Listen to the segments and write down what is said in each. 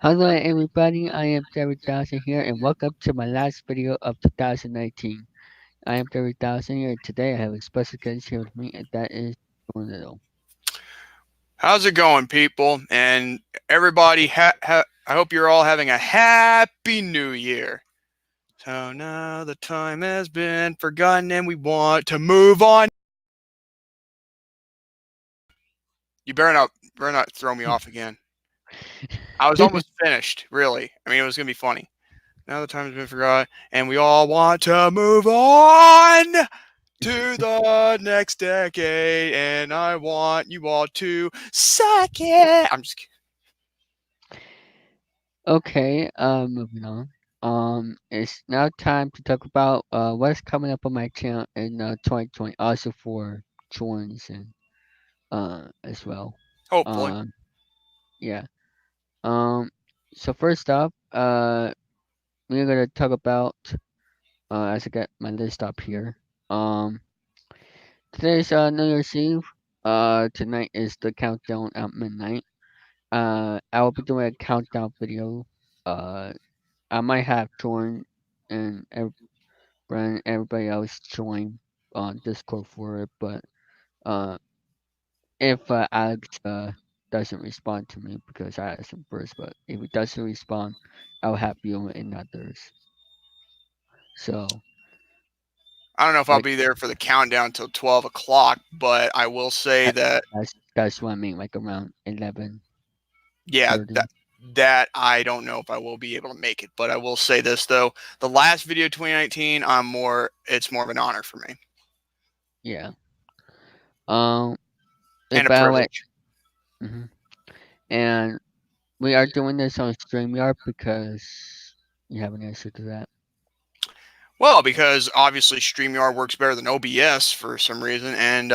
Hello everybody, I am Terry Dawson here and welcome to my last video of 2019. I am Terry Dawson here and today I have a special guest here with me and that is Tornado. How's it going, people? And everybody, I hope you're all having a happy new year. So now the time has been forgotten and we want to move on. You better not throw me off again. I was almost finished, really. I mean, it was going to be funny. Now the time has been forgotten and we all want to move on to the next decade. And I want you all to suck it. I'm just kidding. Okay, moving on. It's now time to talk about what's coming up on my channel in 2020, also for joins and as well. Hopefully. Um, yeah. Um, so first up, we're gonna talk about as I get my list up here. Um. Today's New Year's Eve. Tonight is the countdown at midnight. I will be doing a countdown video. Uh, I might have joined and everybody else join on Discord for it, but uh, if Alex doesn't respond to me because I asked him first, but if he doesn't respond, I'll have you and others. So I don't know if I'll like be there for the countdown till 12 o'clock, but I will say that, that, that's what I mean, like around 11:30. yeah, that I don't know if I will be able to make it. But I will say this though: the last video 2019, it's more of an honor for me Yeah. Um. and a About like. privilege. Mhm. And we are doing this on StreamYard because you have an answer to that. Well, because obviously Streamyard works better than OBS for some reason, and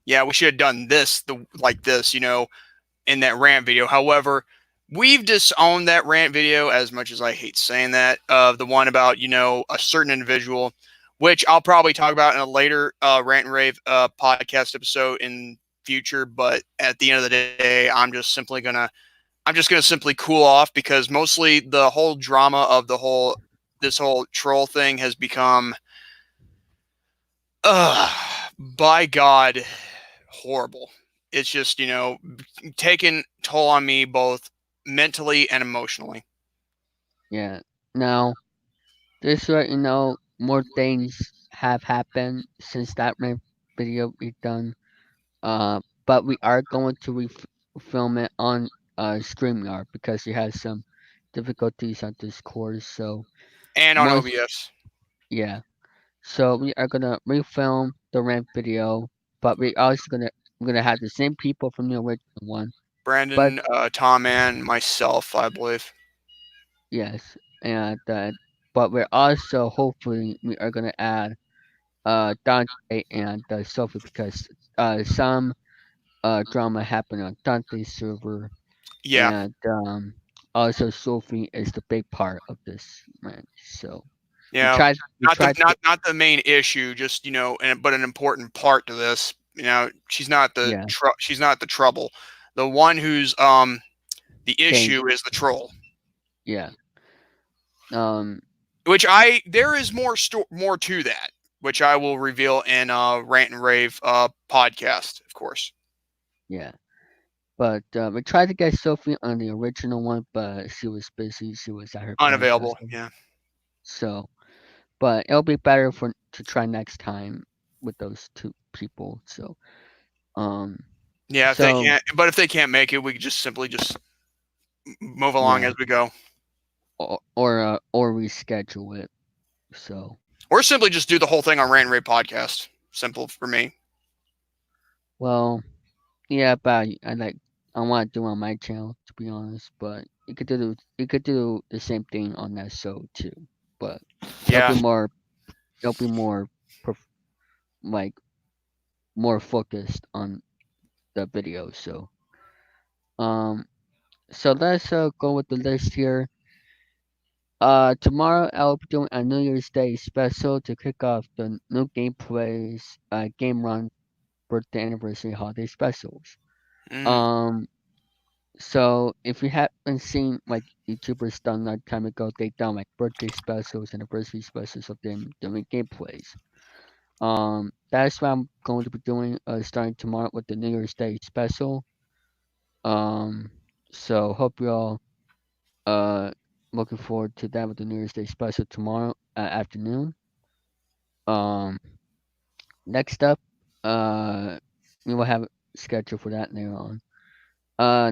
yeah, we should have done this like this, in that rant video. However, we've disowned that rant video as much as I hate saying that, of the one about, a certain individual, which I'll probably talk about in a later rant and rave podcast episode in future. But at the end of the day, I'm just gonna simply cool off because mostly the whole drama of this whole troll thing has become, by God, horrible. It's just, taken toll on me both mentally and emotionally. Yeah. Now, just so you know, more things have happened since that video we done. But we are going to film it on StreamYard because it has some difficulties on Discord. So And on most, OBS. yeah. So we are gonna refilm the rant video, but we're gonna have the same people from the original one. But Brandon, Tom, and myself, I believe. yes, and but we're also hopefully we are gonna add Dante and Sophie because some drama happened on Dante's server, Yeah. and also Sophie is the big part of this man. So Yeah. we Not the tried to not get, not the main issue, just, but an important part to this. yeah, she's not the trouble. The one who's the dang, issue is the troll. yeah, um Which there is more to that, which I will reveal in rant and rave podcast, of course. yeah. But we tried to get Sophie on the original one, but she was busy. She was at her parents' house. Unavailable. Yeah. So, but it'll be better for to try next time with those two people. So, um, Yeah, so if they can't make it, we could just simply just move along yeah, as we go, or reschedule it. So, or simply just do the whole thing on Rant and Rave podcast. Simple for me. well, yeah, but I want to do on my channel to be honest. But you could do the same thing on that show too. But it'll Yeah, be more it'll be more prof- like more focused on the video. Um, so let's go with the list here. Tomorrow I'll be doing a New Year's Day special to kick off the new gameplays, game run birthday anniversary holiday specials. mm, Um, So if you haven't seen like YouTubers done that time ago, they done like birthday specials, anniversary specials of them doing gameplays. That's what I'm going to be doing starting tomorrow with the New Year's Day special. Um, so hope you all uh looking forward to that with the New Year's Day special tomorrow afternoon. Um, Next up, uh, we will have a schedule for that later on.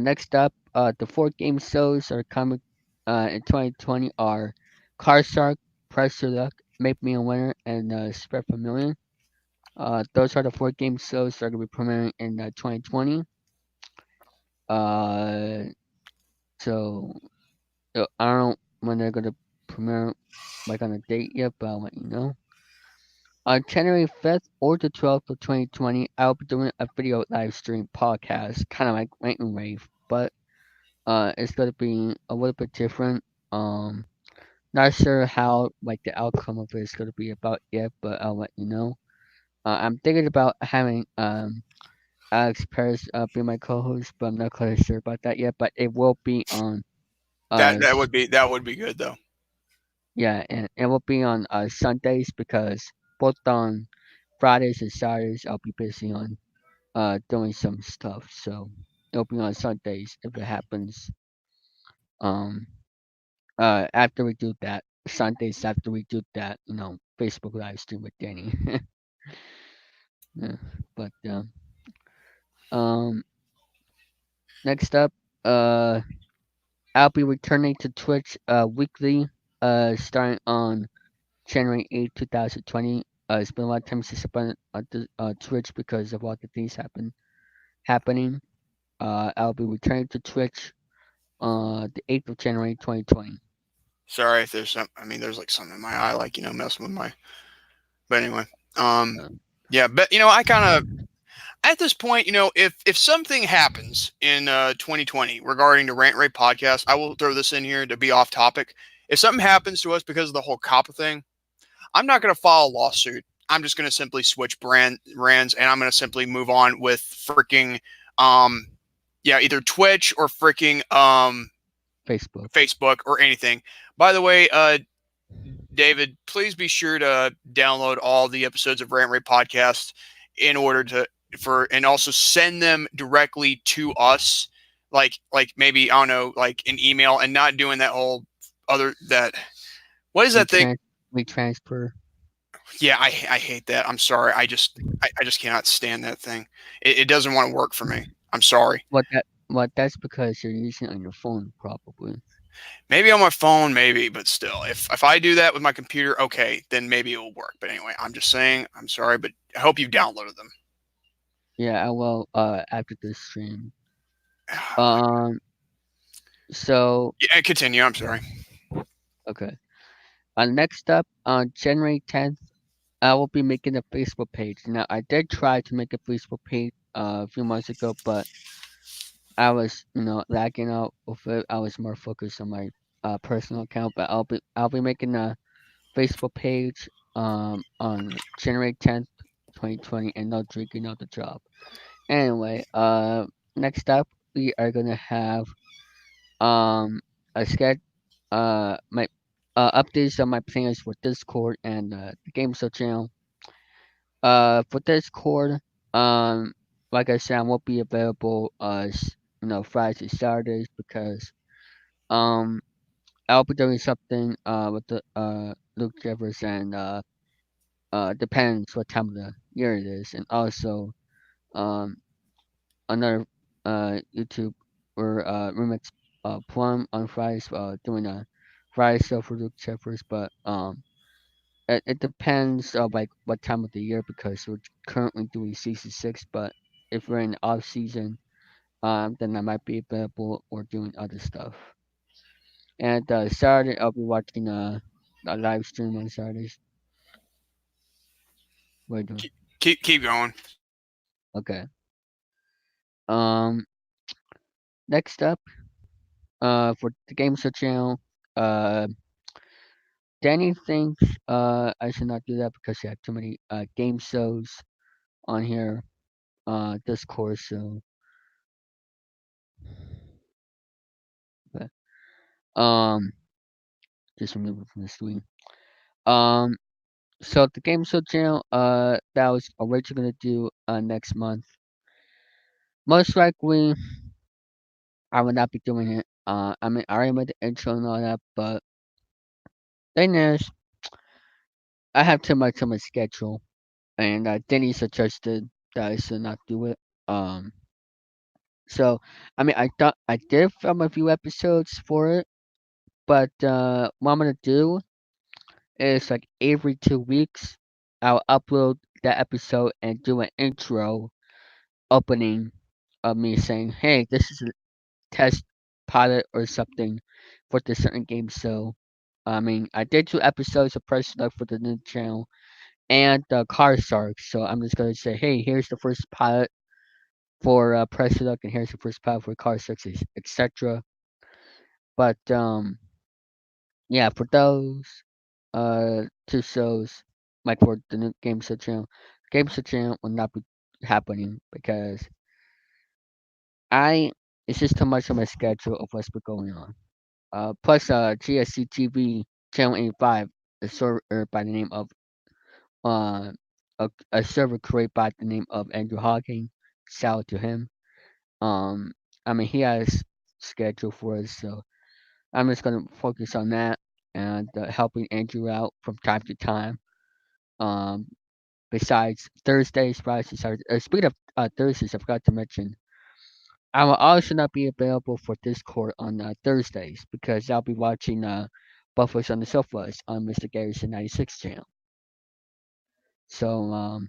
Next up, the four game shows are coming in 2020 are Car Shark, Press Your Luck, Make Me a Winner, and Spread for Million. Those are the four game shows that are going to be premiering in 2020. Uh, so I don't know when they're going to premiere, like on a date yet, but I'll let you know. On January 5th or the 12th of 2020, I'll be doing a video live stream podcast, kind of like Rant and Rave, but it's gonna be a little bit different. Not sure how like the outcome of it is gonna be about yet, but I'll let you know. I'm thinking about having Alex Paris be my co-host, but I'm not quite sure about that yet. But it will be on That that us, would be that would be good though. yeah, and it will be on Sundays because both on Fridays and Saturdays I'll be busy on doing some stuff. So it'll be on Sundays if it happens. Um, after we do that, Sundays after we do that, Facebook live stream with Danny. Yeah, but um, next up, uh, I'll be returning to Twitch weekly, starting on January 8th, 2020. It's been a lot of time since I've been on Twitch because of all the things happening. I'll be returning to Twitch the 8th of January 2020. Sorry if there's some. I mean, there's like something in my eye, like messing with my. But anyway, um, Um, yeah. But I kind of at this point, if something happens in 2020 regarding the Rant Rate podcast, I will throw this in here to be off topic. If something happens to us because of the whole COPPA thing, I'm not going to file a lawsuit. I'm just going to simply switch brands, and I'm going to simply move on with freaking, um, yeah, either Twitch or freaking Facebook. Facebook or anything. By the way, David, please be sure to download all the episodes of Rant Rate Podcast in order to and also send them directly to us, like maybe I don't know, like an email, and not doing that whole other that what is We that thing? trans we transfer. Yeah, I hate that. I'm sorry. I just cannot stand that thing. It doesn't want to work for me. I'm sorry. That's because you're using it on your phone, probably. Maybe on my phone, maybe, but still, if I do that with my computer, okay, then maybe it will work. But anyway, I'm just saying, I'm sorry, but I hope you downloaded them. Yeah, I will. After this stream. Oh my. Um. So Yeah, continue. I'm sorry. okay. Next up, on January 10th, I will be making a Facebook page. Now, I did try to make a Facebook page a few months ago, but I was, lagging out with it. I was more focused on my personal account. But I'll be making a Facebook page on January 10th, 2020, and not drinking out the job. Anyway, next up we are gonna have a sketch my updates on my plans for Discord and the Game Show channel. For Discord, um, like I said, I won't be available Fridays and Saturdays because um I'll be doing something with the Luke Jeffers and depends what time of the year it is, and also um another YouTube or remix Plum on Fridays doing a Friday show for Luke Jeffers, but it depends like what time of the year because we're currently doing season 6, but if we're in off season, then I might be available or doing other stuff. And Saturday I'll be watching a live stream on Saturdays. What are you doing? Keep going. Okay. Um, Next up, for the Game Show channel, uh, Danny thinks I should not do that because you have too many game shows on here, Discord. So Um, just remove it from the screen. Um, so the game show channel, that was originally gonna do next month. Most likely, I will not be doing it. I mean, I already made the intro and all that, but thing is, I have too much on my schedule, and Denny suggested that I should not do it. Um, so I mean, I thought I did film a few episodes for it, but what I'm gonna do is like every 2 weeks, I'll upload that episode and do an intro opening of me saying, "Hey, this is a test pilot or something for this certain game." So, I mean, I did 2 episodes of Press Luck for the new channel and Car Sharks. So I'm just gonna say, "Hey, here's the first pilot for Press Luck, and here's the first pilot for Car Sharks, etc." But yeah, for those 2 shows, like for the new Game Show channel will not be happening because I it's just too much on my schedule of what's been going on. Plus, GSC TV Channel 85, a server by the name of uh, a server created by the name of Andrew Hawking. Shout out to him. Um, I mean, he has schedule for us, so I'm just gonna focus on that and helping Andrew out from time to time. Um, besides Thursdays, Fridays, Saturdays. Speaking of Thursdays, I forgot to mention I will also not be available for Discord on Thursdays because I'll be watching Buffers on the Sofas on Mr. Garrison 96 channel. So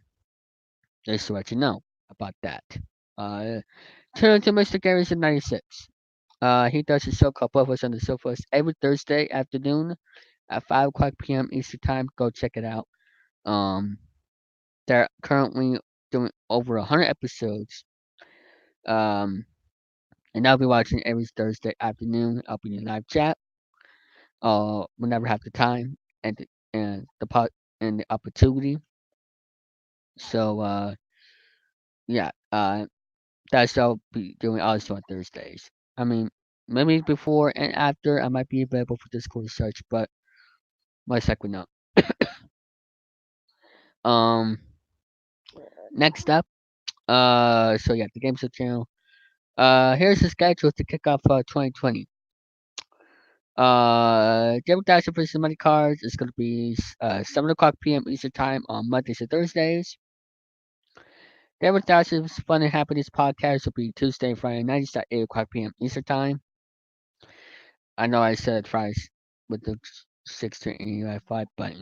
just to let you know about that. Uh, Turn to Mr. Garrison 96. He does a show called Buffers on the Sofas every Thursday afternoon at 5 o'clock p.m. Eastern Time. Go check it out. Um, they're currently doing over 100 episodes. Um, and I'll be watching every Thursday afternoon. I'll be in live chat. Whenever I have the time and the pot and the opportunity. So yeah, that's what I'll be doing also on Thursdays. I mean, maybe before and after I might be available for Discord search, but most likely not. Um, next up, so yeah, the Games of channel. Here's the schedule to kick off 2020. Game Dash versus Money Cards is gonna be 7 o'clock p.m. Eastern Time on Mondays and Thursdays. David Dash's Fun and Happiness podcast will be Tuesday and Friday nights at 8 o'clock p.m. Eastern Time. I know I said Fridays with the 6 to 8 but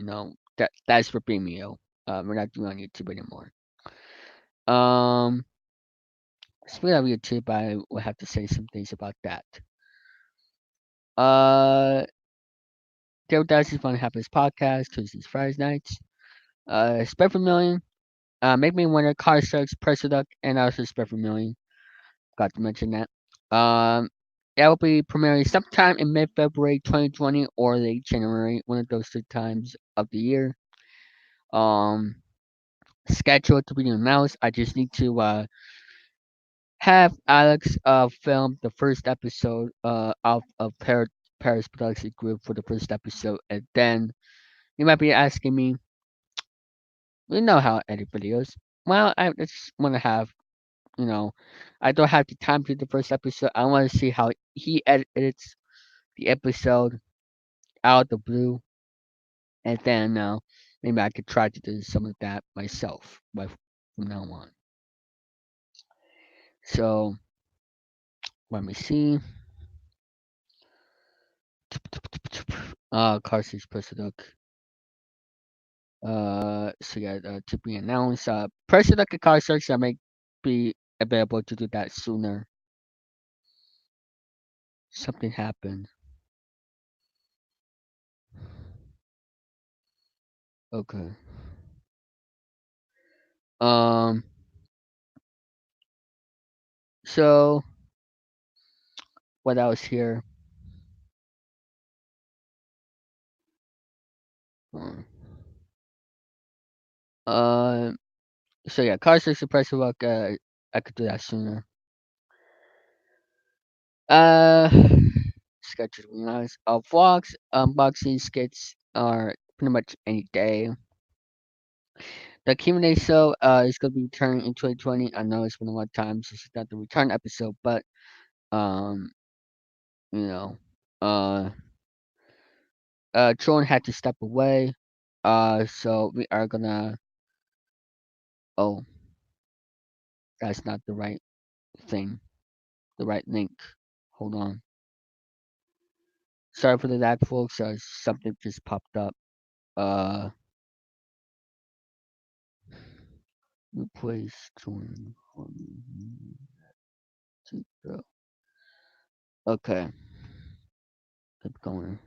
that's for Vimeo. We're not doing on YouTube anymore. Um, Speaking of YouTube, I will have to say some things about that. Uh, David Dash's Fun and Happiness podcast Tuesdays, Fridays nights. Spend for Million. Make Me Winner, Car Sucks, Duck, and also Spend for Million. Got to mention that. Um, that will be premiering sometime in mid-February 2020 or late January, one of those 2 times of the year. Um, Scheduled to be announced. I just need to have Alex film the first episode of Paris Production Group for the first episode, and then you might be asking me, you know how I edit videos. Well, I just want to have you know, I don't have the time to do the first episode. I want to see how he edits the episode out of the blue, and then maybe I could try to do some of that myself from now on. So let me see. Carson's President. So yeah, to be announced. President and Car Search I may be available to do that sooner. Something happened. Okay. Um. So what else here? Um, Uh. So yeah, Car Search and President. I could do that sooner. Uh. sketches to be honest. Vlogs, unboxing skits are pretty much any day. The Q&A show is going to be returning in 2020. I know it's been a long time since it's not the return episode, but um, you know, uh, Jordan had to step away. So we are gonna. Oh, that's not the right thing. The right link. Hold on. Sorry for that, folks. Something just popped up. Uh, replace Jordan. Okay, keep going.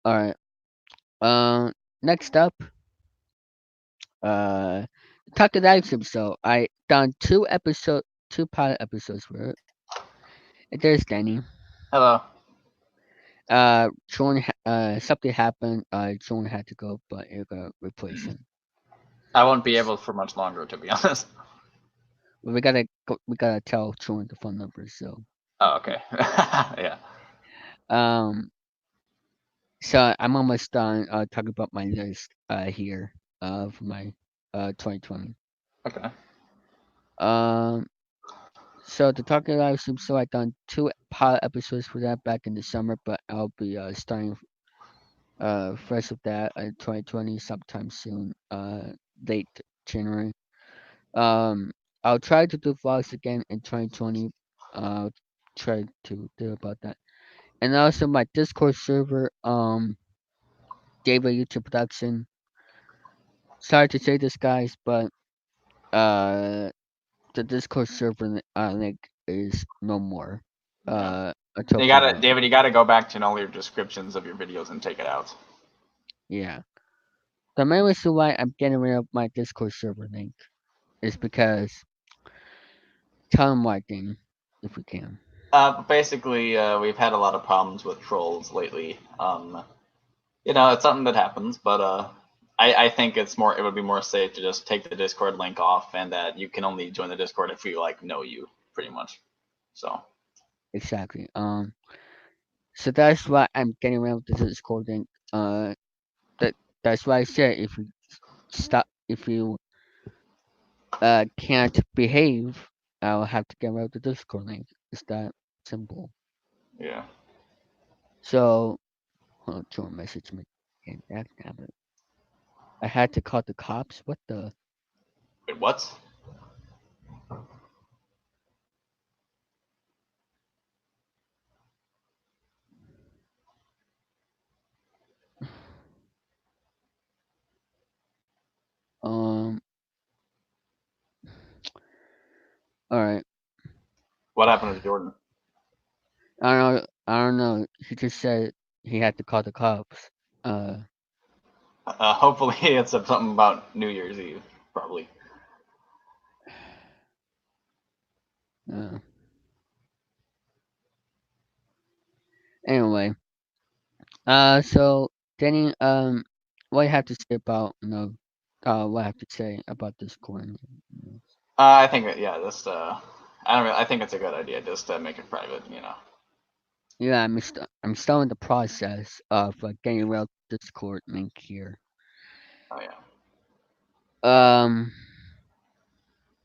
All right. Next up, uh, talk to that episode. I done two pilot episodes for it. And there's Danny. Hello. Something happened. Jordan had to go, but you're gonna replace him. I won't be able for much longer, to be honest. But we gotta tell Jordan the phone number. So, Oh, okay. Yeah. um, so I'm almost done. Talking about my list. Here. For my 2020. Okay. Um, so the Talking Live Stream, so I done two pilot episodes for that back in the summer, but I'll be starting first of that in 2020 sometime soon, late January. Um, I'll try to do vlogs again in 2020. Try to do about that, and also my Discord server, David YouTube Production. Sorry to say this, guys, but uh, the Discord server link is no more. Yeah. Until You further gotta, notice. David. You gotta go back to all your descriptions of your videos and take it out. Yeah. The main reason why I'm getting rid of my Discord server link is because time marking, if we can. Basically, we've had a lot of problems with trolls lately. It's something that happens, but I think it's more. It would be more safe to just take the Discord link off, and that you can only join the Discord if we know you, pretty much. So Exactly. So that's why I'm getting rid of the Discord link. That that's why I said if you can't behave, I'll have to get rid of the Discord link. It's that simple. yeah. So, Jordan message me again. That happened. I had to call the cops. What the? Wait, what? Um. All right. What happened to Jordan? I don't know. I don't know. He just said he had to call the cops. Uh. Hopefully, it's something about New Year's Eve, probably. uh anyway. So Danny, what you have to say about what I have to say about this coin? I think yeah, just I don't. Really, I think it's a good idea just to make it private. Yeah, I'm still in the process of getting rid of Discord link here. Oh yeah. Um,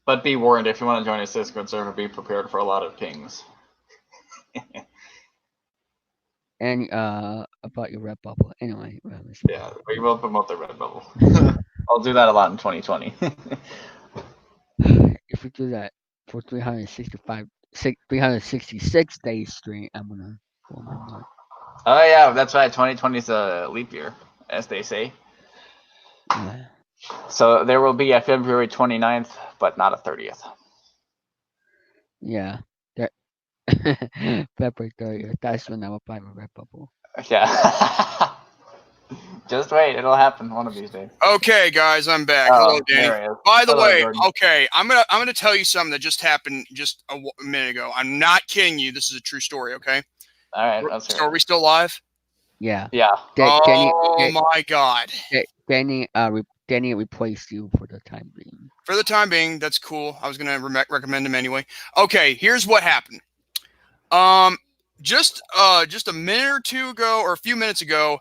But be warned, if you want to join a Discord server, be prepared for a lot of pings. and about your red bubble. Anyway, Yeah, we will promote the red bubble. I'll do that a lot in 2020. if we do that for 366 days straight, I'm gonna blow my mind. Oh yeah, that's right. 2020 is a leap year, as they say. Yeah. So there will be a February 29th, but not a 30th. Yeah. That February 30th. That's when I will buy my red bubble. Yeah. Just wait, it'll happen one of these days. Okay, guys, I'm back. Hello, Oh, Danny. there he is. By the Hello, way, Jordan. okay, I'm gonna tell you something that just happened just a minute ago. I'm not kidding you. This is a true story. Okay. All right, let's hear So are it. we still live? Yeah. Yeah. Danny, Oh my God. Danny replaced you for the time being. For the time being, that's cool. I was gonna recommend him anyway. Okay, here's what happened. Just a minute or two ago, or a few minutes ago,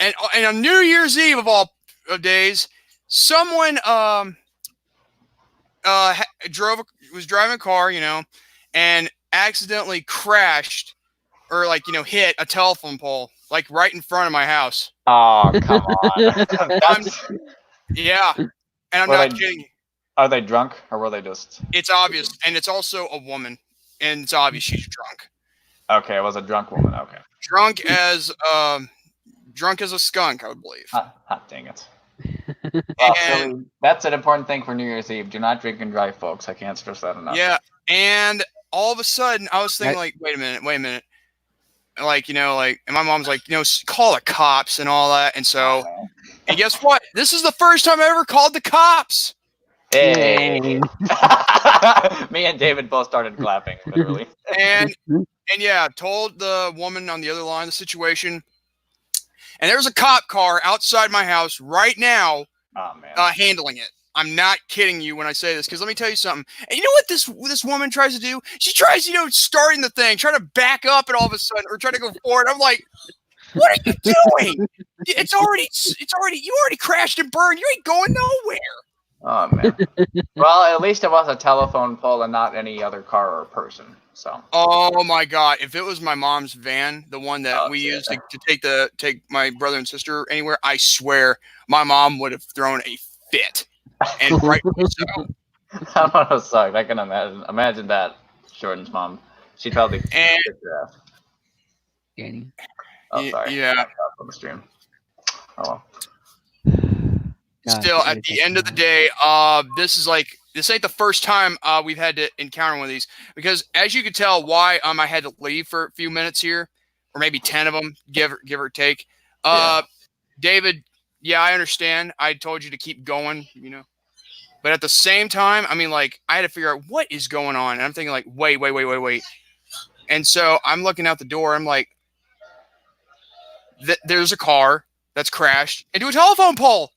and on New Year's Eve of all days, someone was driving a car, and accidentally crashed or hit a telephone pole right in front of my house. Oh, come on. Yeah, and I'm not kidding. Are they drunk or were they just? It's obvious, and it's also a woman, and it's obvious she's drunk. Okay, it was a drunk woman. Okay. Drunk as a skunk, I would believe. Dang it. Well, Philly, that's an important thing for New Year's Eve. Do not drink and drive, folks. I can't stress that enough. Yeah, and all of a sudden, I was thinking, wait a minute. And my mom's like, call the cops and all that. And so, and guess what? This is the first time I ever called the cops. Hey. Me and David both started clapping, literally. And yeah, told the woman on the other line the situation. And there's a cop car outside my house right now, handling it. I'm not kidding you when I say this, because let me tell you something. And you know what this woman tries to do? She tries, starting the thing, trying to back up, and all of a sudden, or trying to go forward. I'm like, what are you doing? It's already. You already crashed and burned. You ain't going nowhere. Oh man. Well, at least it was a telephone pole and not any other car or person. So. Oh my God! If it was my mom's van, the one that we used to take my brother and sister anywhere, I swear my mom would have thrown a fit. And rightfully so. That would have sucked. I can imagine. Imagine that, Jordan's mom. She'd probably kick your ass. Danny. Oh, sorry. Yeah. On the stream. Oh well. Still, at the end of the day, this ain't the first time we've had to encounter one of these, because as you could tell, why I had to leave for a few minutes here, or maybe 10 of them, give or take. David, yeah, I understand. I told you to keep going, but at the same time, I mean, I had to figure out what is going on, and I'm thinking wait. And so I'm looking out the door. I'm like, there's a car that's crashed into a telephone pole.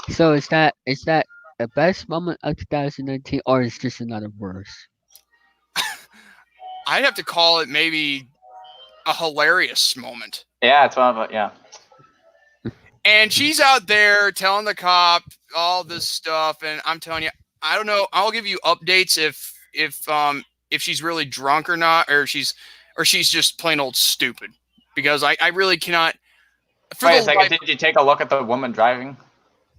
So is that the best moment of 2019, or is this another worse? I'd have to call it maybe a hilarious moment. Yeah, it's one of it. Yeah. And she's out there telling the cop all this stuff, and I'm telling you, I don't know. I'll give you updates if she's really drunk or not, or she's just plain old stupid, because I really cannot. Wait a second. Did you take a look at the woman driving?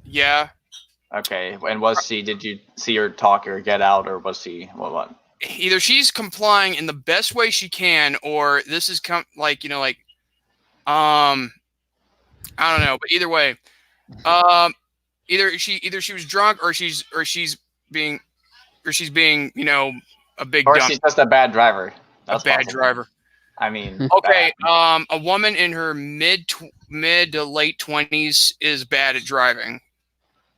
Yeah. Okay. And did you see her talk or get out, or was she what? Either she's complying in the best way she can, or this is I don't know, but either way, either she was drunk, or she's being a big or dumb. she's just a bad driver. That's a bad driver. I mean, okay. A woman in her mid to late 20s is bad at driving.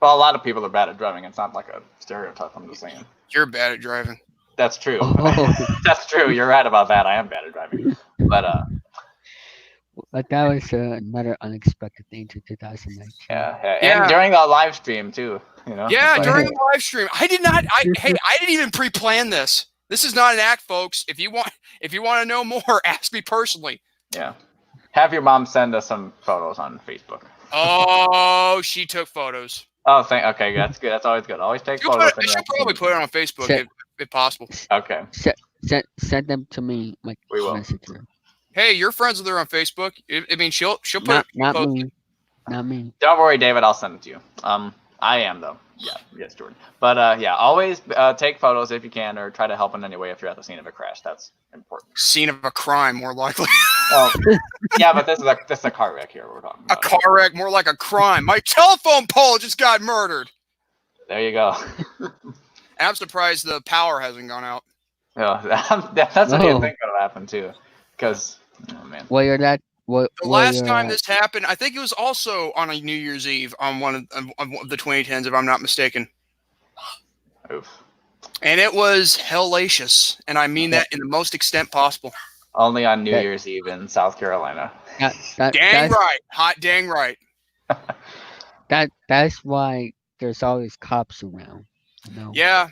Well, a lot of people are bad at driving. It's not like a stereotype. I'm just saying. You're bad at driving. That's true. Oh. That's true. You're right about that. I am bad at driving. But that was another unexpected thing to 2019. Yeah. And during the live stream too. Yeah, during the live stream, I did not. I didn't even pre-plan this. This is not an act, folks. If you want to know more, ask me personally. Yeah. Have your mom send us some photos on Facebook. Oh, she took photos. Oh, okay, that's good. That's always good. Always take photos. I should probably put it on Facebook if possible. Okay. Send them to me, like Messenger. Hey, you're friends with her on Facebook. I mean, she'll put not me. Not me. Don't worry, David. I'll send it to you. I am though. Yeah, yes, Jordan. But always take photos if you can, or try to help in any way if you're at the scene of a crash. That's important. Scene of a crime, more likely. Well, yeah, but this is a car wreck here we're talking about. A car wreck, more like a crime. My telephone pole just got murdered. There you go. I'm surprised the power hasn't gone out. Yeah, that's what you think would happen too, because man. Well, you're that. The last time this happened, I think it was also on a New Year's Eve on one of the 2010s, if I'm not mistaken. Oof. And it was hellacious, and I mean that in the most extent possible. Only on New Year's Eve in South Carolina. Dang right. Hot dang right. That's why there's always cops around. You know, Yeah.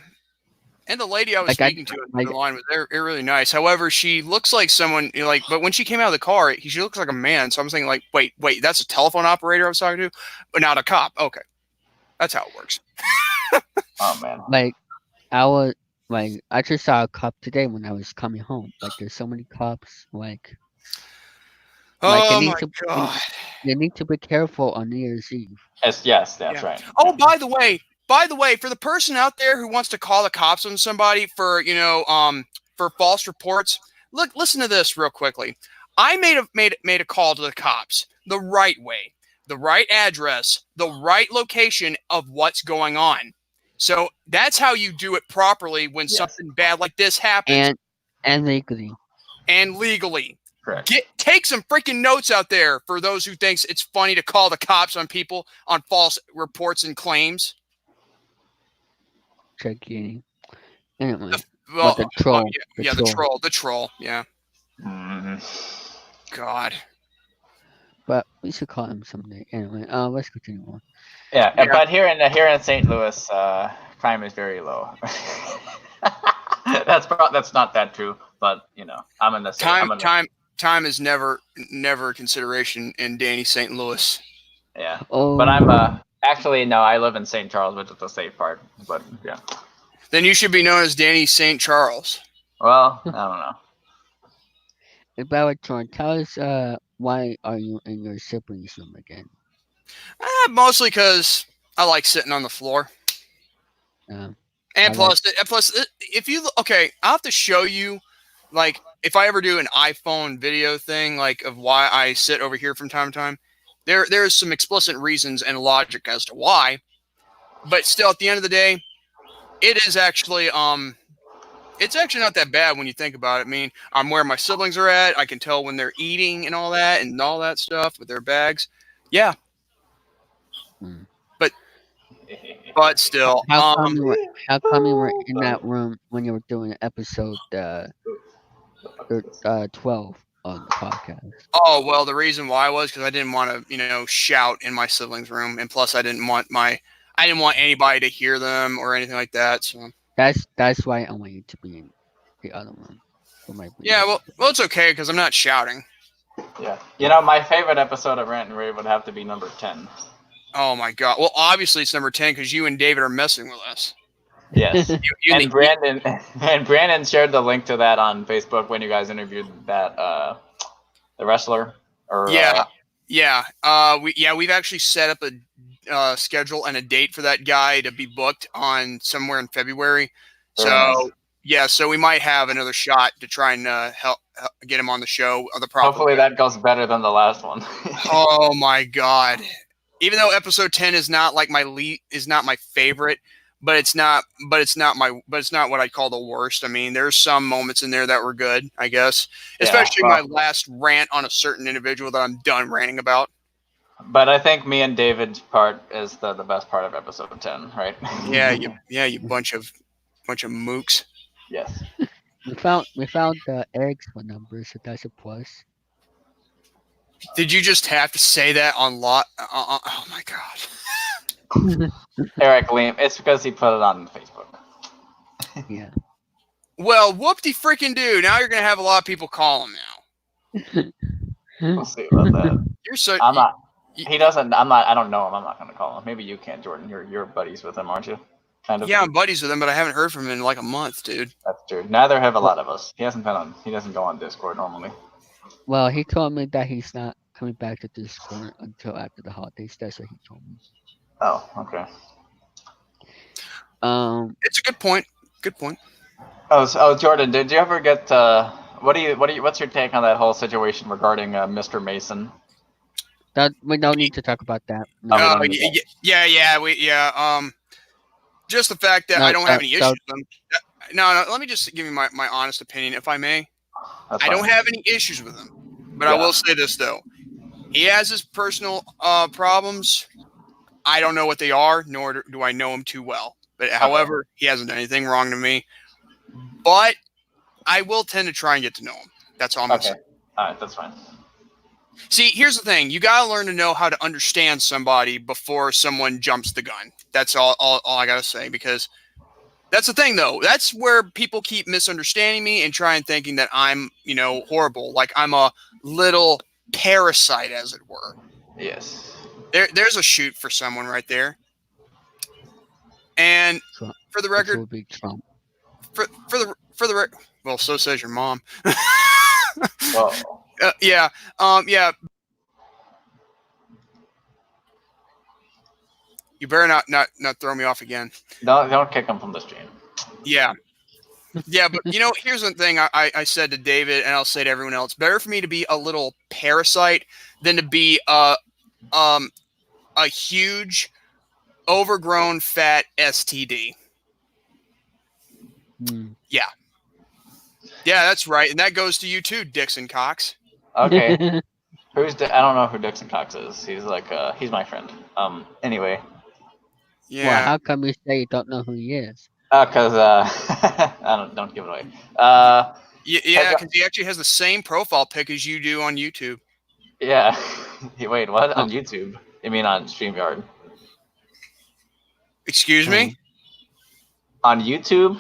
And the lady I was like I speaking to in like the line was they're really nice. However, she looks like someone like, but when she came out of the car, she looks like a man. So I'm thinking like, wait, that's a telephone operator I was talking to, but not a cop. Okay, that's how it works. Oh man. like I was I just saw a cop today when I was coming home. Like there's so many cops. Like Oh my god. you need to be careful on New Year's Eve. Yes, that's Yeah. right. Oh, Yeah. by the way, for the person out there who wants to call the cops on somebody for for false reports, listen to this real quickly. I made a call to the cops the right way, the right address, the right location of what's going on. So that's how you do it properly when Yes. something bad like this happens, And legally. and legally. Correct. Take some freaking notes out there for those who thinks it's funny to call the cops on people on false reports and claims. Checking. Anyway, but Well, the troll, yeah, the troll, yeah. Hmm. God, But we should call him someday. Anyway, let's continue on. Yeah, yeah. but here in St. Louis, crime is very low. That's not that true, but I'm in the same. Time is never a consideration in Danny St. Louis. Yeah, but I'm Oh, actually no, I live in St. Charles, which is the safe part. But yeah, Then you should be known as Danny St. Charles. well, I don't know. Bellator, tell us why are you in your siblings' room again? Mostly because I like sitting on the floor. Um, I And like plus, if you okay, I'll have to show you, like, if I ever do an iPhone video thing, like of why I sit over here from time to time. There's some explicit reasons and logic as to why, but still, at the end of the day, it is actually it's actually not that bad when you think about it. I mean, I'm where my siblings are at. I can tell when they're eating and all that stuff with their bags. Yeah, mm. but but still, How come you were how come you were in that room when you were doing episode 12 on the podcast? oh well, the reason why was because I didn't want to, shout in my siblings' room, and plus I didn't want anybody to hear them or anything like that. So That's why I want you to be in the other room for my yeah, video. well, it's okay because I'm not shouting. Yeah, my favorite episode of Rant and Rave would have to be number 10. Oh my god. Well, obviously it's number 10 because you and David are messing with us. Yes, You and Brandon shared the link to that on Facebook when you guys interviewed that the wrestler or yeah. We've actually set up a schedule and a date for that guy to be booked on somewhere in February. Very So nice. yeah, so we might have another shot to try and help get him on the show the proper Hopefully way. that goes better than the last one. Oh my god! Even though episode 10 is not like is not my favorite, but it's not what I'd call the worst. I mean, there's some moments in there that were good, I guess, Yeah, especially well, my last rant on a certain individual that I'm done ranting about. but I think me and David's part is the best part of episode 10, right? You bunch of mooks. Yes. We found Eric's phone number, so that's a plus. Did you just have to say that on lot? Oh my god. Eric Liam. It's because he put it on Facebook. Yeah. Well, whoop-de freaking do. Now you're gonna have a lot of people call him now. We'll see about that. You're so. I'm not. He doesn't. I'm not. I don't know him. I'm not going to call him. Maybe you can, Jordan. You're buddies with him, aren't you? Kind of. Yeah, I'm buddies with him, but I haven't heard from him in like a month, dude. That's true. Neither have a lot of us. He hasn't been on. He doesn't go on Discord normally. Well, he told me that he's not coming back to Discord until after the holidays. That's what he told me. Oh, okay. It's a good point. Good point. Oh, Jordan, did you ever get? What's your take on that whole situation regarding Mr. Mason? That we don't need to talk about that. Oh, we Oh, don't need that. yeah. Just the fact that No, I don't have any issues so- with him. No. Let me just give you my honest opinion, if I may. That's I fine. don't have any issues with him, but I Yeah. will say this though: he has his personal problems. I don't know what they are, nor do I know him too well. But however, he hasn't done anything wrong to me. But I will tend to try and get to know him. That's all I'm gonna Okay. say. All right, that's fine. See, here's the thing. You got to learn to know how to understand somebody before someone jumps the gun. That's all I got to say, because that's the thing, though. That's where people keep misunderstanding me and trying thinking that I'm, horrible. Like I'm a little parasite, as it were. Yes. There's a shoot for someone right there. And Trump, for the which record, will be Trump. for the record, well, so says your mom. Whoa. Yeah. Yeah. You better not throw me off again. Don't kick him from the stream. Yeah. Yeah, but here's one thing I said to David, and I'll say to everyone else: better for me to be a little parasite than to be a huge, overgrown, fat STD. Yeah, that's right, and that goes to you too, Dixon Cox. Okay. I don't know who Dixon Cox is. He's like he's my friend. Anyway. Yeah. Well, how come you say you don't know who he is? Because I don't give it away. Yeah, because he actually has the same profile pic as you do on YouTube. Yeah. Wait, what? On YouTube? You mean on StreamYard? Excuse me? On YouTube?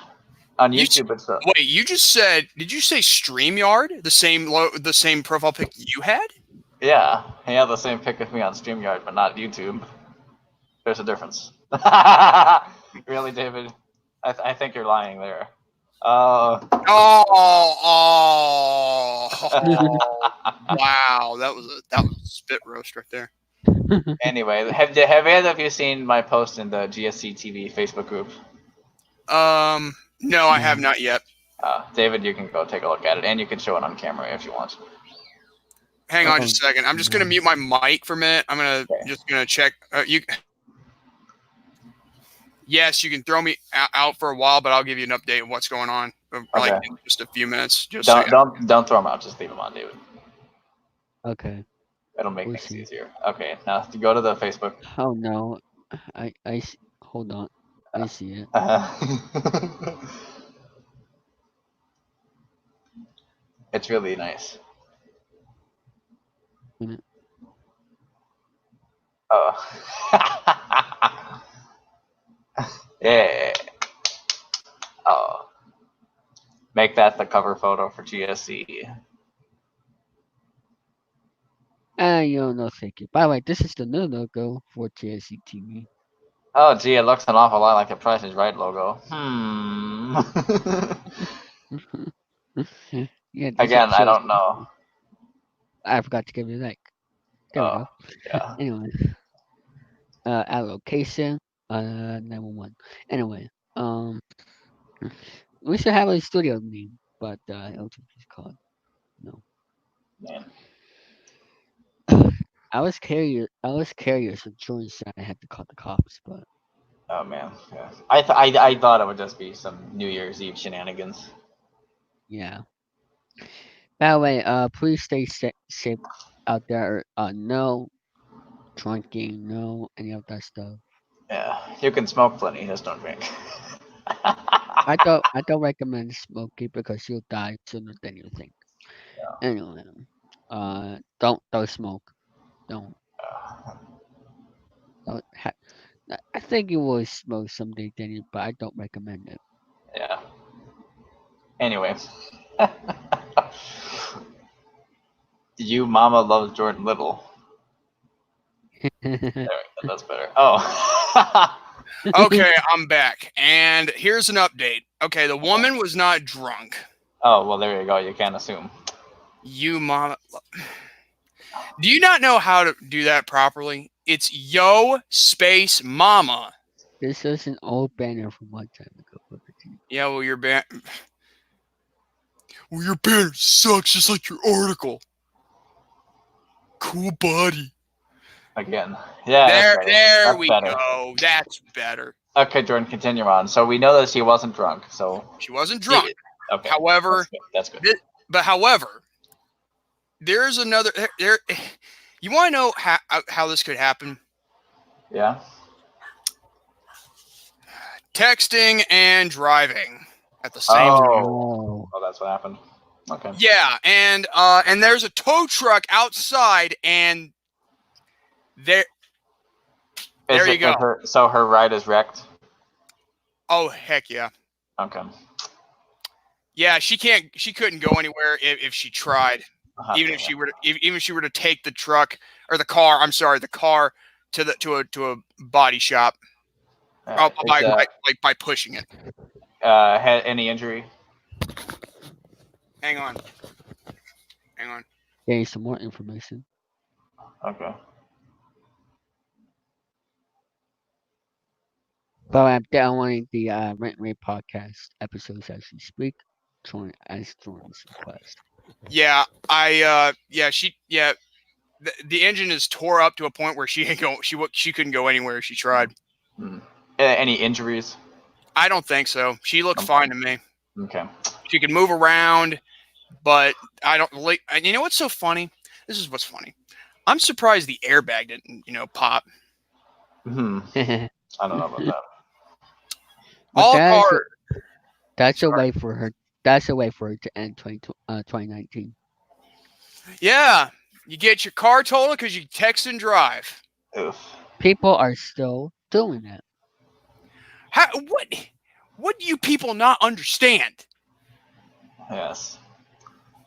On YouTube, it's wait. You just said? Did you say StreamYard? The same profile pic you had? Yeah, he had the same pic with me on StreamYard, but not YouTube. There's a difference. Really, David? I think you're lying there. Oh, wow, that was a spit roast right there. Anyway, have either of you seen my post in the GSC TV Facebook group? No, I have not yet. David, you can go take a look at it, and you can show it on camera if you want. Hang on just a second. I'm just gonna mute my mic for a minute. I'm just gonna check. Yes, you can throw me out for a while, but I'll give you an update of what's going on, like in just a few minutes. Don't throw them out. Just leave them on, David. Okay. It'll make things easier. Okay, now to go to the Facebook. Oh no, I hold on. I see it. It's really nice. Oh. Yeah. Oh. Make that the cover photo for GSC. No, thank you. By the way, this is the new logo for GSC TV. Oh, gee, it looks an awful lot like the Price is Right logo. Yeah. Again, I don't know. I forgot to give you that. There we go. Yeah. Anyway, allocation, 911. Anyway, we should have a studio name, but LTP's called no. Man. I was curious if Jordan said I had to call the cops, but. Oh man, yeah. I thought it would just be some New Year's Eve shenanigans. Yeah. By the way, please stay safe out there. No drinking, no any of that stuff. Yeah, you can smoke plenty, just don't drink. I don't recommend smoking because you'll die sooner than you think. Yeah. Anyway, don't smoke. Don't. I think you will smoke someday, Daniel, but I don't recommend it. Yeah. Anyway. You mama loves Jordan Little. There, that's better. Oh. Okay, I'm back. And here's an update. Okay, the woman was not drunk. Oh, well, there you go. You can't assume. You mama. Do you not know how to do that properly? It's yo space mama. This is an old banner from one time ago. Yeah, well, your banner sucks just like your article. Cool body. Again. Yeah. There we go. That's better. Okay, Jordan, continue on. So we know that she wasn't drunk. So she wasn't drunk. Okay. However, that's good. But however, there's another. You want to know how this could happen? Yeah. Texting and driving at the same time. Oh, that's what happened. Okay. Yeah, and there's a tow truck outside, and there you go. So her ride is wrecked? Oh heck yeah. Okay. Yeah, she couldn't go anywhere if she tried. Even Okay, if she were to, even if she were to take the truck or the car, I'm sorry, the car to a body shop. yeah. By pushing it. Had any injury? Hang on. Hang on. Getting some more information. Okay. But I'm downloading the Rent Rate podcast episodes as we speak. As Jordan's request. Yeah, the engine is tore up to a point where she ain't go she couldn't go anywhere if she tried. Hmm. Any injuries? I don't think so. She looked Okay. fine to me. Okay. She could move around, but I don't like. And you know what's so funny? This is what's funny. I'm surprised the airbag didn't, pop. I don't know about that. But All cars. that's a Sorry. way for her. That's a way for her to end 2019. Yeah, you get your car totaled because you text and drive. Oof. People are still doing that. What do you people not understand? Yes.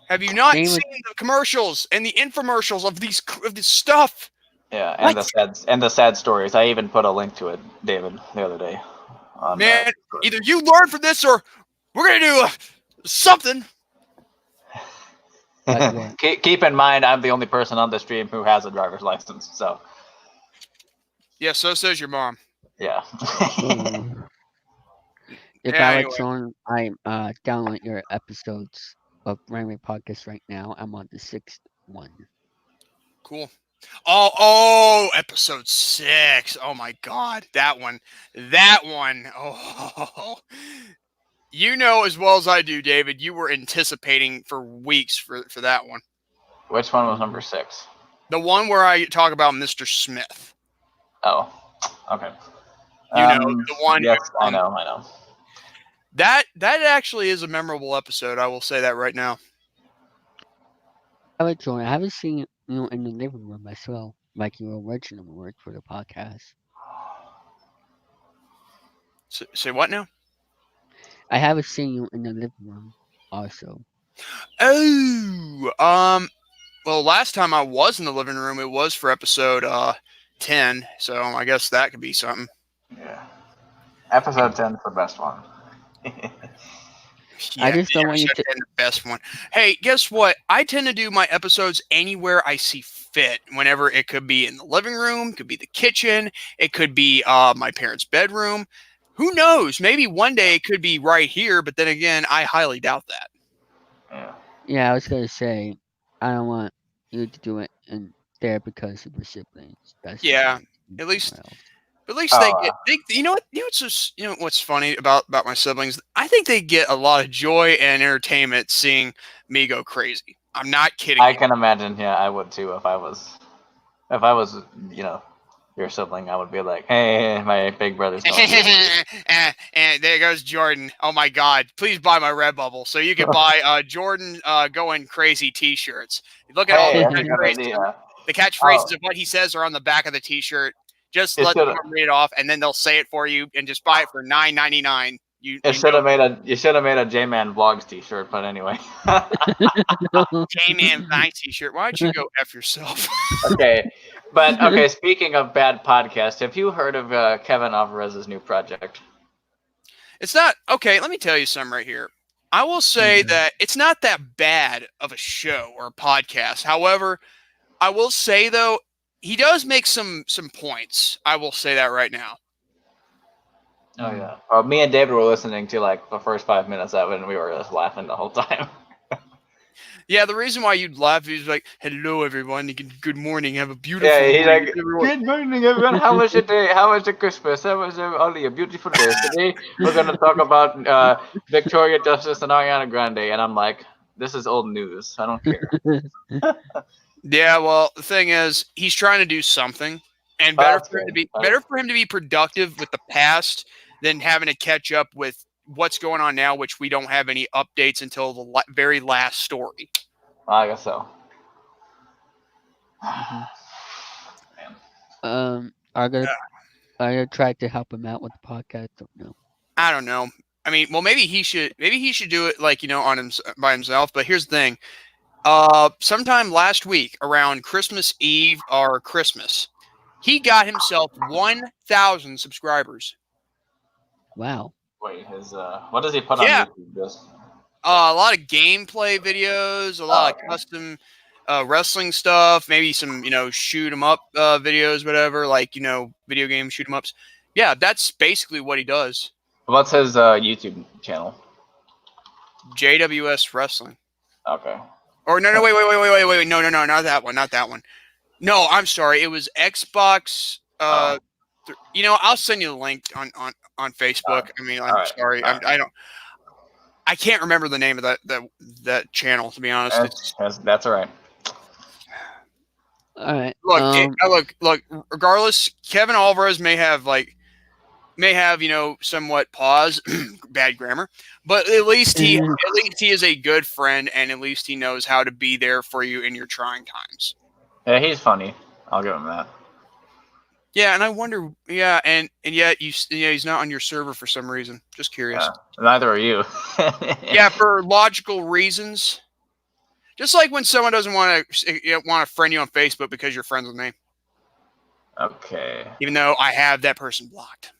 Have you not Same seen with- the commercials and the infomercials of this stuff? Yeah, and the sad stories. I even put a link to it, David, the other day. Man, either you learn from this or we're gonna do something. Like what? Keep in mind, I'm the only person on the stream who has a driver's license. So. Yeah, so says your mom. Yeah. Ooh. If Yeah, Alex anyway. on, I download your episodes of Rent Rate podcast right now. I'm on the 6th one. Cool. Oh, episode 6. Oh my God, that one. Oh, you know as well as I do, David. You were anticipating for weeks for that one. Which one was number 6? The one where I talk about Mr. Smith. Oh, okay. The one. Yes, I know. That actually is a memorable episode. I will say that right now. I haven't seen you in the living room as well, like your original work for the podcast. Say what now? I haven't seen you in the living room also. Oh, well, last time I was in the living room, it was for episode 10. So I guess that could be something. Yeah. Episode 10 is the best one. I just don't want you to. The best one. Hey, guess what? I tend to do my episodes anywhere I see fit. Whenever it could be in the living room, could be the kitchen, it could be my parents' bedroom. Who knows? Maybe one day it could be right here, but then again, I highly doubt that. Yeah. Yeah, I was gonna say I don't want you to do it in there because of your siblings. That's Yeah, at least they get. You know what? What's funny about my siblings? I think they get a lot of joy and entertainment seeing me go crazy. I'm not kidding. I can imagine. Yeah, I would too if I was, your sibling. I would be like, hey, my big brother's going. And there goes Jordan. Oh my God! Please buy my Redbubble so you can buy Jordan going crazy T-shirts. Look at all the catchphrases. The catchphrases of what he says are on the back of the T-shirt. Just let them read it off, and then they'll say it for you, and just buy it for $9.99. You should have made a J-Man Vlogs T-shirt, but anyway. J-Man Vlogs T-shirt. Why don't you go F yourself? Okay, speaking of bad podcasts, have you heard of Kevin Alvarez's new project? It's not okay. Let me tell you something right here. I will say that it's not that bad of a show or a podcast. However, I will say though, he does make some points. I will say that right now. Oh yeah. Well, me and David were listening to like the first 5 minutes of it, and we were just laughing the whole time. Yeah, the reason why you'd laugh is like, "Hello, everyone. Good morning. Have a beautiful." Yeah, he's morning, like, everyone. "Good morning, everyone. How was your day? How was your Christmas? How was only a beautiful day? Today we're gonna talk about Victoria Justice and Ariana Grande." And I'm like, "This is old news. I don't care." Yeah, well, the thing is, he's trying to do something, and better for him to be productive with the past than having to catch up with what's going on now, which we don't have any updates until the very last story. I guess so. Mhm. Man. Are you try to help him out with the podcast or no? I don't know. I mean, well, maybe he should do it like on him by himself. But here's the thing. Sometime last week around Christmas Eve or Christmas, he got himself 1,000 subscribers. Wow. Wait, his what does he put on Yeah. YouTube? Just A lot of gameplay videos, a lot of custom wrestling stuff, maybe some shoot 'em up videos, whatever, like video game shoot 'em ups. Yeah, that's basically what he does. What's his YouTube channel? JWS Wrestling. Okay. Or no, wait, no, not that one. No, I'm sorry, it was Xbox. I'll send you the link on Facebook. I mean, I'm sorry, I can't remember the name of that channel, to be honest. That's all right. All right. Look. Regardless, Kevin Alvarez may have somewhat pause, bad grammar, but at least he is a good friend, and at least he knows how to be there for you in your trying times. Yeah, he's funny. I'll give him that. Yeah, and I wonder. Yeah, and yet he's not on your server for some reason. Just curious. Yeah, neither are you. Yeah, for logical reasons. Just like when someone doesn't want to friend you on Facebook because you're friends with me. Okay. Even though I have that person blocked.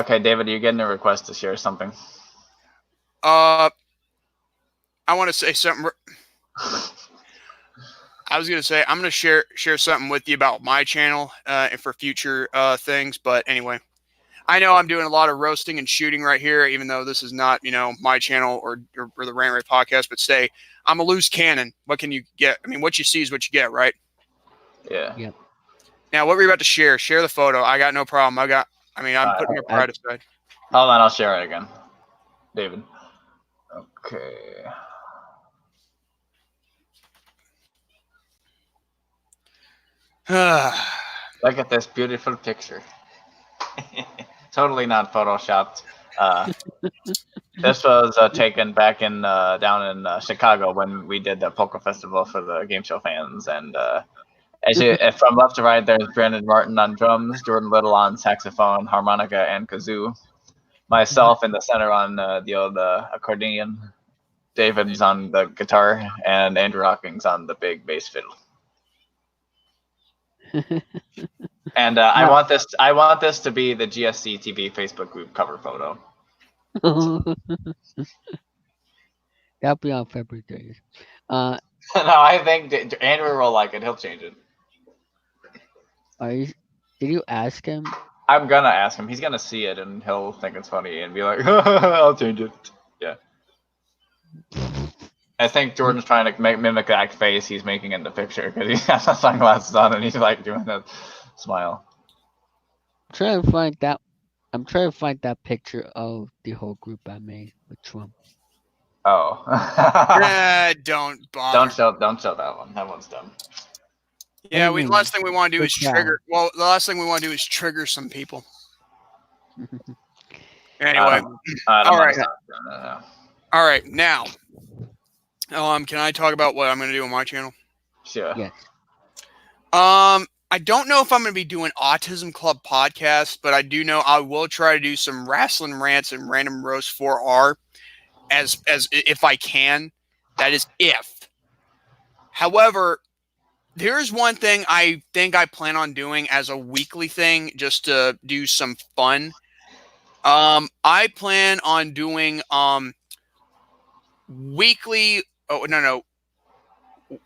Okay, David, are you getting a request to share something? I want to say something. I was going to say I'm going to share something with you about my channel and for future things. But anyway, I know I'm doing a lot of roasting and shooting right here, even though this is not my channel or the Rant Ray podcast. But say I'm a loose cannon. What can you get? I mean, what you see is what you get, right? Yeah. Yep. Now, what we're about to share the photo. I got no problem. I'm putting my pride aside. Hold on, I'll share it again. David. Okay. Look at this beautiful picture. Totally not photoshopped. This was taken back in down in Chicago when we did the poker festival for the game show fans, and from left to right, there's Brandon Martin on drums, Jordan Little on saxophone, harmonica, and kazoo. Myself in the center on the old accordion. David's on the guitar, and Andrew Hawkins on the big bass fiddle. And I want this to be the GSC TV Facebook group cover photo. That'll be on February 30th. No, I think Andrew will like it. He'll change it. Did you ask him? I'm gonna ask him. He's gonna see it and he'll think it's funny and be like, "I'll change it." Yeah. I think Jordan's trying to mimic that face he's making in the picture because he has the sunglasses on and he's like doing that smile. I'm trying to find that picture of the whole group I made with Trump. Oh. Don't bother. Don't show that one. That one's dumb. Yeah, the last thing we want to do is trigger. Well, the last thing we want to do is trigger some people. Anyway, all right. Now, can I talk about what I'm going to do on my channel? Sure. Yes. I don't know if I'm going to be doing Autism Club podcast, but I do know I will try to do some wrestling rants and random roast 4R as if I can. That is if. However, there's one thing I think I plan on doing as a weekly thing just to do some fun. I plan on doing weekly. Oh no.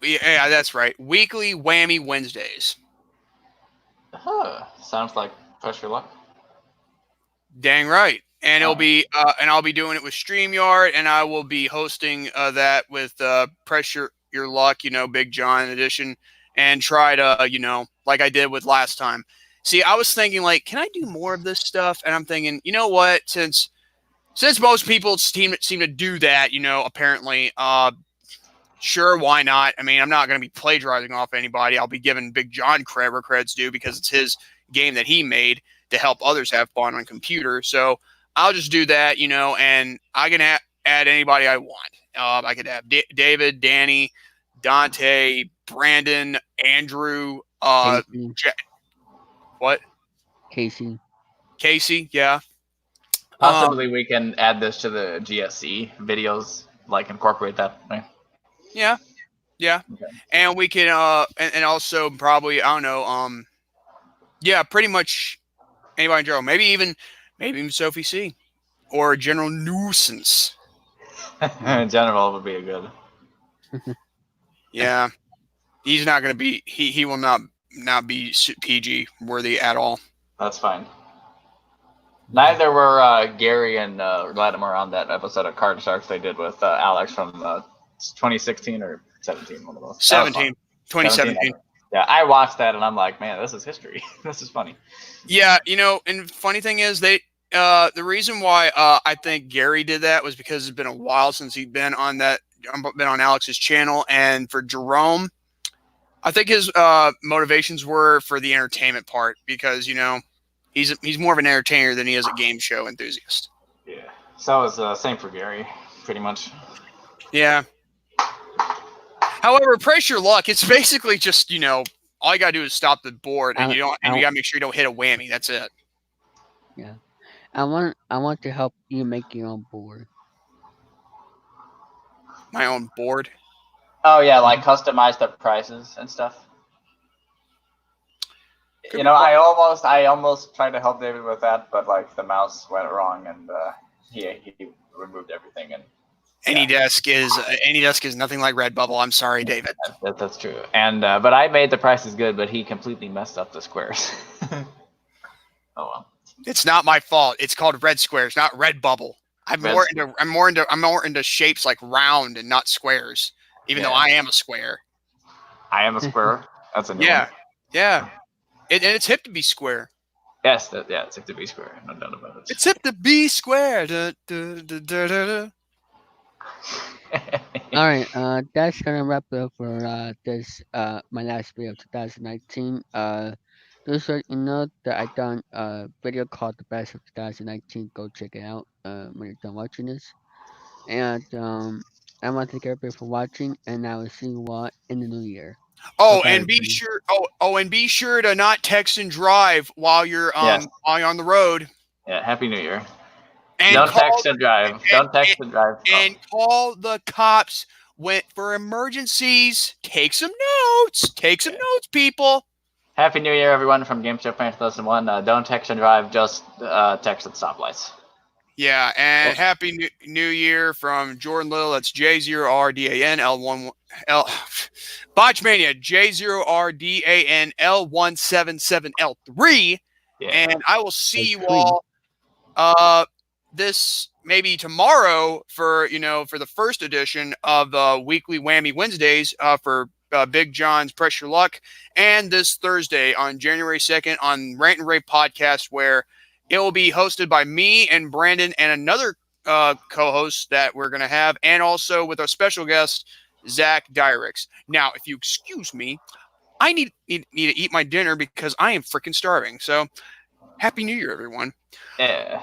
Yeah, that's right. Weekly Whammy Wednesdays. Sounds like Pressure Luck. Dang right. And it'll be and I'll be doing it with StreamYard, and I will be hosting that with Pressure Your Luck, Big John edition, and try to, like I did with last time. See, I was thinking like, can I do more of this stuff? And I'm thinking, you know what? Since most people seem to do that, apparently, sure, why not? I mean, I'm not going to be plagiarizing off anybody. I'll be giving Big John credit where credit's due because it's his game that he made to help others have fun on computer. So I'll just do that, and I can add anybody I want. I could have David, Danny, Dante, Brandon, Andrew, Casey, what? Casey. Casey, yeah. Possibly we can add this to the GSC videos, like incorporate that. Right? Yeah, yeah. Okay. And we can and also probably, I don't know, yeah, pretty much anybody in general. Maybe even Sophie C. Or a general nuisance. In general, would be a good. Yeah. He's not going to be. He will not be PG worthy at all. That's fine. Neither were Gary and Latimer on that episode of Card Sharks they did with Alex from 2016 or 17, one of those. 2017. Yeah, I watched that and I'm like, man, this is history. This is funny. Yeah, and funny thing is the reason why I think Gary did that was because it's been a while since he'd been on Alex's channel, and for Jerome, I think his motivations were for the entertainment part because he's more of an entertainer than he is a game show enthusiast. Yeah. So it's same for Gary, pretty much. Yeah. However, praise your luck. It's basically just all you gotta do is stop the board, and you gotta make sure you don't hit a whammy. That's it. Yeah, I want to help you make your own board. My own board. Oh yeah, like customize the prices and stuff. I almost tried to help David with that, but like the mouse went wrong, and he removed everything. And AnyDesk is nothing like Redbubble. I'm sorry, David. That's true. And but I made the prices good, but he completely messed up the squares. Oh well. It's not my fault. It's called Red Squares, not Redbubble. I'm more into shapes like round and not squares. Even though I am a square. I am a square. That's a new one. Yeah. And it's hip to be square. Yes, it's hip to be square. No doubt about it. It's hip to be square. Da, da, da, da, da, da. All right, that's gonna wrap it up for this my last video of 2019. Just so you know that I done a video called "The Best of 2019." Go check it out when you're done watching this. And I want to thank everybody for watching, and I will see you all in the new year. Oh, Bye-bye, and be everybody. sure. And be sure to not text and drive while you're Yes. while you're on the road. Yeah, Happy New Year. And Don't text and drive. Don't text and drive. And call the cops for emergencies. Take some notes. Take some notes, people. Happy New Year, everyone, from Game Show Fan 2001. Don't text and drive. Just text at stoplights. Yeah, and Happy New Year from Jordan Little. That's J0RDAN L1 L Botchmania J0RDAN L177L3. Yeah. And I will see you all this maybe tomorrow for the first edition of the weekly Whammy Wednesdays for Big John's Pressure Luck, and this Thursday on January 2nd on Rant and Rave Podcast, where it will be hosted by me and Brandon and another co-host that we're going to have, and also with our special guest, Zach Dyrix. Now, if you excuse me, I need to eat my dinner because I am freaking starving. So, Happy New Year, everyone. Yeah.